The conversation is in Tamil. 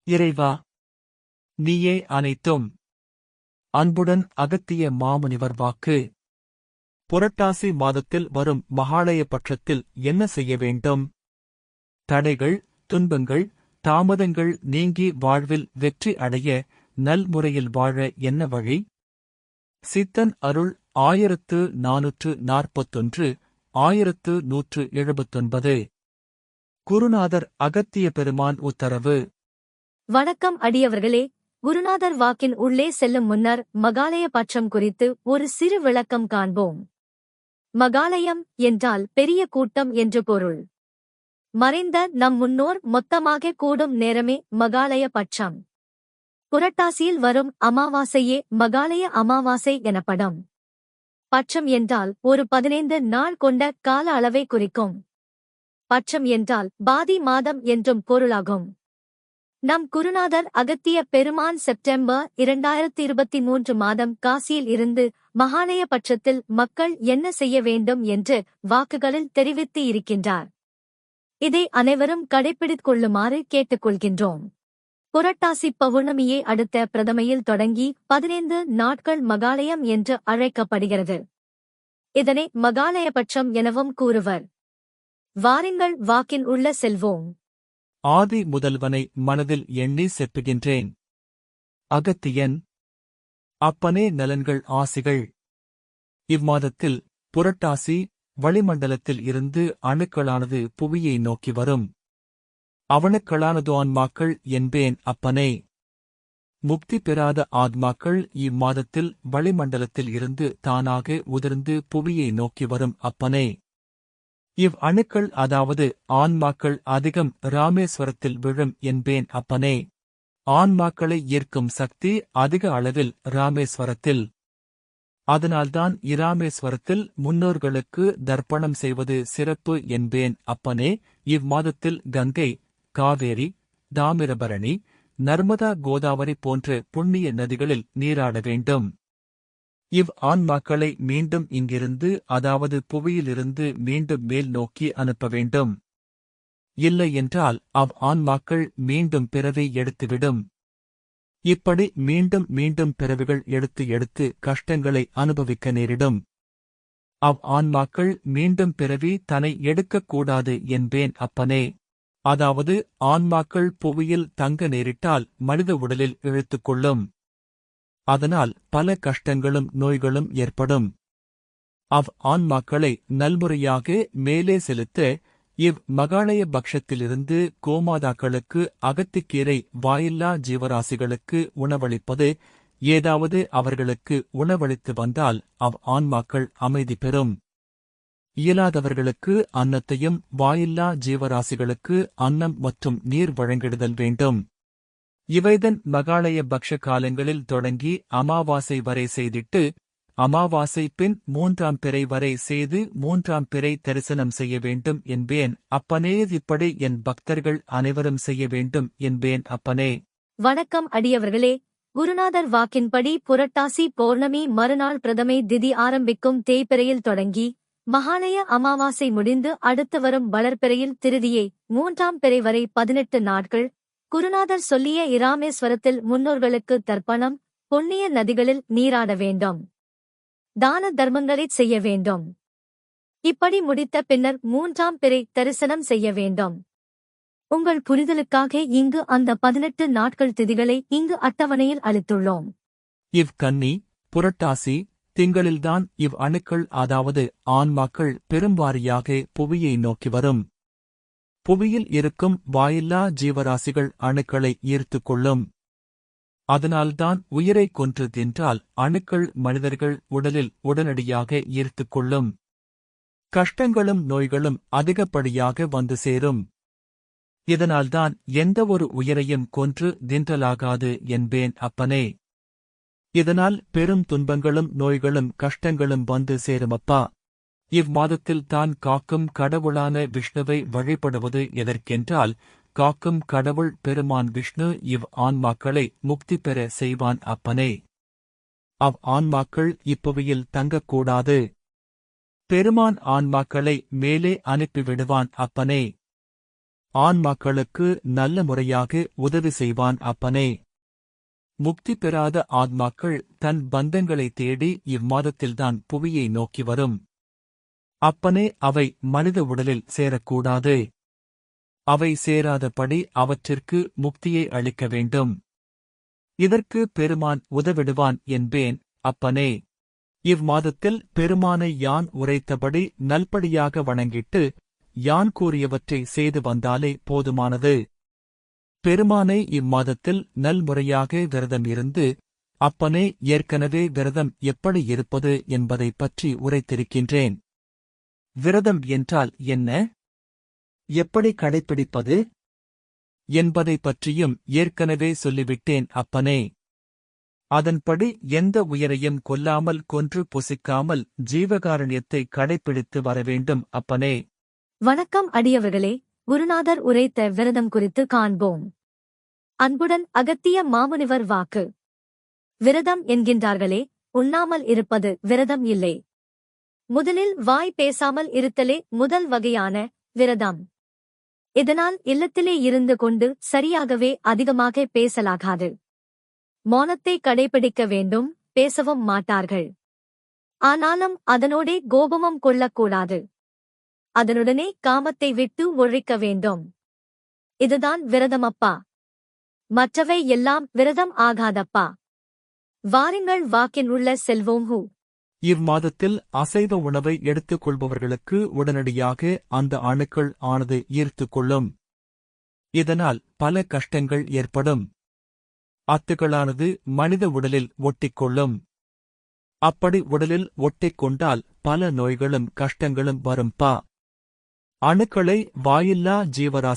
இறைவா, நீயே அனைத்தும். அன்புடன் அகத்திய மாமுனிவர் வாக்கு. புரட்டாசி மாதத்தில் வரும் மகாளய பட்சத்தில் என்ன செய்ய வேண்டும்? தடைகள், துன்பங்கள், தாமதங்கள் நீங்கி வாழ்வில் வெற்றி அடைய நல்முறையில் வாழ என்ன வழி? சித்தன் அருள் 1441 1179. குருநாதர் அகத்திய பெருமான் உத்தரவு. வணக்கம் அடியவர்களே. குருநாதர் வாக்கின் உள்ளே செல்லும் முன்னர் மகாலய பட்சம் குறித்து ஒரு சிறு விளக்கம் காண்போம். மகாலயம் என்றால் பெரிய கூட்டம் என்று பொருள். மறைந்த நம் முன்னோர் மொத்தமாக கூடும் நேரமே மகாலய பட்சம். புரட்டாசியில் வரும் அமாவாசையே மகாலய அமாவாசை எனப்படும். பட்சம் என்றால் ஒரு 15 நாள் கொண்ட கால அளவை குறிக்கும். பட்சம் என்றால் பாதி மாதம் என்றும் பொருளாகும். நம் குருநாதர் அகத்திய பெருமான் செப்டம்பர் 2023 மாதம் காசியில் இருந்து மகாலய பட்சத்தில் மக்கள் என்ன செய்ய வேண்டும் என்று வாக்குகளில் தெரிவித்து இருக்கின்றார். இதை அனைவரும் கடைப்பிடித்துக் கொள்ளுமாறு கேட்டுக்கொள்கின்றோம். புரட்டாசி பௌர்ணமியே அடுத்த பிரதமையில் தொடங்கி 15 நாட்கள் மகாலயம் என்று அழைக்கப்படுகிறது. இதனை மகாலயபட்சம் எனவும் கூறுவர். வாருங்கள் வாக்கின் உள்ள செல்வோம். ஆதி முதல்வனை மனதில் எண்ணி செப்புகின்றேன். அகத்தியன். அப்பனே நலன்கள் ஆசிகள். இம்மாதத்தில் புரட்டாசி வளிமண்டலத்தில் இருந்து அணுக்களானது புவியை நோக்கி வரும். அவனுக்களானது ஆன்மாக்கள் என்பேன் அப்பனே. முக்தி பெறாத ஆத்மாக்கள் இம்மாதத்தில் வளிமண்டலத்தில் இருந்து தானாக உதிர்ந்து புவியை நோக்கி வரும் அப்பனே. இவ் அணுக்கள் அதாவது ஆன்மாக்கள் அதிகம் இராமேஸ்வரத்தில் விழும் என்பேன் அப்பனே. ஆன்மாக்களை ஈர்க்கும் சக்தி அதிக அளவில் இராமேஸ்வரத்தில். அதனால்தான் இராமேஸ்வரத்தில் முன்னோர்களுக்கு தர்ப்பணம் செய்வது சிறப்பு என்பேன் அப்பனே. இவ்மாதத்தில் கங்கை, காவேரி, தாமிரபரணி, நர்மதா, கோதாவரி போன்ற புண்ணிய நதிகளில் நீராட வேண்டும். இவ் ஆன்மாக்களை மீண்டும் இங்கிருந்து அதாவது புவியிலிருந்து மீண்டும் மேல் நோக்கி அனுப்ப வேண்டும். இல்லை என்றால் ஆன்மாக்கள் மீண்டும் பிறவி எடுத்துவிடும். இப்படி மீண்டும் மீண்டும் பிறவிகள் எடுத்து கஷ்டங்களை அனுபவிக்க நேரிடும். ஆன்மாக்கள் மீண்டும் பிறவி தன்னை எடுக்கக்கூடாது என்பேன் அப்பனே. அதாவது ஆன்மாக்கள் புவியில் தங்க நேரிட்டால் மனித உடலில் இழுத்துக்கொள்ளும். அதனால் பல கஷ்டங்களும் நோய்களும் ஏற்படும். ஆன்மாக்களை நல்முறையாக மேலே செலுத்த மகாலய பட்சத்திலிருந்து கோமாதாக்களுக்கு அகத்திக்கீரை வாயில்லா ஜீவராசிகளுக்கு உணவளிப்பது. ஏதாவது அவர்களுக்கு உணவளித்து வந்தால் ஆன்மாக்கள் அமைதி பெறும். இயலாதவர்களுக்கு அன்னத்தையும் வாயில்லா ஜீவராசிகளுக்கு அன்னம் மற்றும் நீர் வழங்கிடுதல் வேண்டும். இவைதன் மகாலய பக்ஷ காலங்களில் தொடங்கி அமாவாசை வரை செய்திட்டு அமாவாசை பின் 3ஆம் பிறை வரை செய்து 3ஆம் பிறை தரிசனம் செய்ய வேண்டும் என்பேன் அப்பனே. இப்படி என் பக்தர்கள் அனைவரும் செய்ய வேண்டும் என்பேன் அப்பனே. வணக்கம் அடியவர்களே. குருநாதர் வாக்கின்படி புரட்டாசி பௌர்ணமி மறுநாள் பிரதமை திதி ஆரம்பிக்கும் தேய்பிறையில் தொடங்கி மகாலய அமாவாசை முடிந்து அடுத்து வரும் வளர்பிறையில் திருதியை 3ஆம் பிறை வரை 18 நாட்கள் குருநாதர் சொல்லிய இராமேஸ்வரத்தில் முன்னோர்களுக்கு தர்ப்பணம், புண்ணிய நதிகளில் நீராட வேண்டும். தான தர்மங்களைச் செய்ய வேண்டும். இப்படி முடித்த பின்னர் 3ஆம் பிறை தரிசனம் செய்ய வேண்டும். உங்கள் புரிதலுக்காக இங்கு அந்த 18 நாட்கள் திதிகளை இங்கு அட்டவணையில் அளித்துள்ளோம். கன்னி, புரட்டாசி திங்களில்தான் அணுக்கள் அதாவது ஆன்மாக்கள் பெரும்வாரியாக புவியை நோக்கி வரும். புவியில் இருக்கும் வாயில்லா ஜீவராசிகள் அணுக்களை ஈர்த்துக் கொள்ளும். அதனால்தான் உயிரை கொன்று தின்றால் அணுக்கள் மனிதர்கள் உடலில் உடனடியாக ஈர்த்துக் கொள்ளும். கஷ்டங்களும் நோய்களும் அதிகப்படியாக வந்து சேரும். இதனால்தான் எந்த ஒரு உயிரையும் கொன்று தின்றலாகாது என்பேன் அப்பனே. இதனால் பெரும் துன்பங்களும் நோய்களும் கஷ்டங்களும் வந்து சேருமப்பா. இவ்மாதத்தில் தான் காக்கும் கடவுளான விஷ்ணுவை வழிபடுவது எதற்கென்றால் காக்கும் கடவுள் பெருமான் விஷ்ணு ஆன்மாக்களை முக்தி பெற செய்வான் அப்பனே. ஆன்மாக்கள் இப்புவியில் தங்கக்கூடாது. பெருமான் ஆன்மாக்களை மேலே அனுப்பிவிடுவான் அப்பனே. ஆன்மாக்களுக்கு நல்ல முறையாக உதவி செய்வான் அப்பனே. முக்தி பெறாத ஆத்மாக்கள் தன் பந்தங்களை தேடி இம்மாதத்தில்தான் புவியை நோக்கி வரும். அப்பனே, அவை மனித உடலில் சேரக்கூடாது. அவை சேராதபடி அவற்றிற்கு முக்தியை அளிக்க வேண்டும். இதற்கு பெருமான் உதவிடுவான் என்பேன் அப்பனே. இவ்மாதத்தில் பெருமானை யான் உரைத்தபடி நல்படியாக வணங்கிட்டு யான் கூறியவற்றை செய்து வந்தாலே போதுமானது. பெருமானை இம்மாதத்தில் நல்முறையாக விரதம் இருந்து, அப்பனே, ஏற்கனவே விரதம் எப்படி இருப்பது என்பதைப் பற்றி உரைத்திருக்கின்றேன். விரதம் என்றால் என்ன, எப்படி கடைப்பிடிப்பது என்பதைப் பற்றியும் ஏற்கனவே சொல்லிவிட்டேன் அப்பனே. அதன்படி எந்த உயிரையும் கொல்லாமல் கொன்று புசிக்காமல் ஜீவகாருண்யத்தை கடைப்பிடித்து வரவேண்டும் அப்பனே. வணக்கம் அடியவர்களே, குருநாதர் உரைத்த விரதம் குறித்து காண்போம். அன்புடன் அகத்திய மாமுனிவர் வாக்கு. விரதம் என்கின்றார்களே, உண்ணாமல் இருப்பது விரதம் இல்லை. முதலில் வாய் பேசாமல் இருத்தலே முதல் வகையான விரதம். இதனால் இல்லத்திலே இருந்து கொண்டு சரியாகவே அதிகமாக பேசலாகாது. மௌனத்தை கடைபிடிக்க வேண்டும், பேசவும் மாட்டார்கள். ஆனாலும் அதனோடே கோபமும் கொள்ளக்கூடாது. அதனுடனே காமத்தை விட்டு ஒழிக்க வேண்டும். இதுதான் விரதமப்பா. மற்றவை எல்லாம் விரதம் ஆகாதப்பா. வாருங்கள் வாக்கின் உள்ள செல்வோம். இவ்மாதத்தில் அசைவ உணவை எடுத்துக் கொள்பவர்களுக்கு உடனடியாக அந்த அணுக்கள் ஆனது ஈர்த்துக் கொள்ளும். இதனால் பல கஷ்டங்கள் ஏற்படும். அத்துகளானது மனித உடலில் ஒட்டிக்கொள்ளும். அப்படி உடலில் ஒட்டிக் கொண்டால் பல நோய்களும் கஷ்டங்களும் வரும்பா. அணுக்களை வாயில்லா ஜீவராசி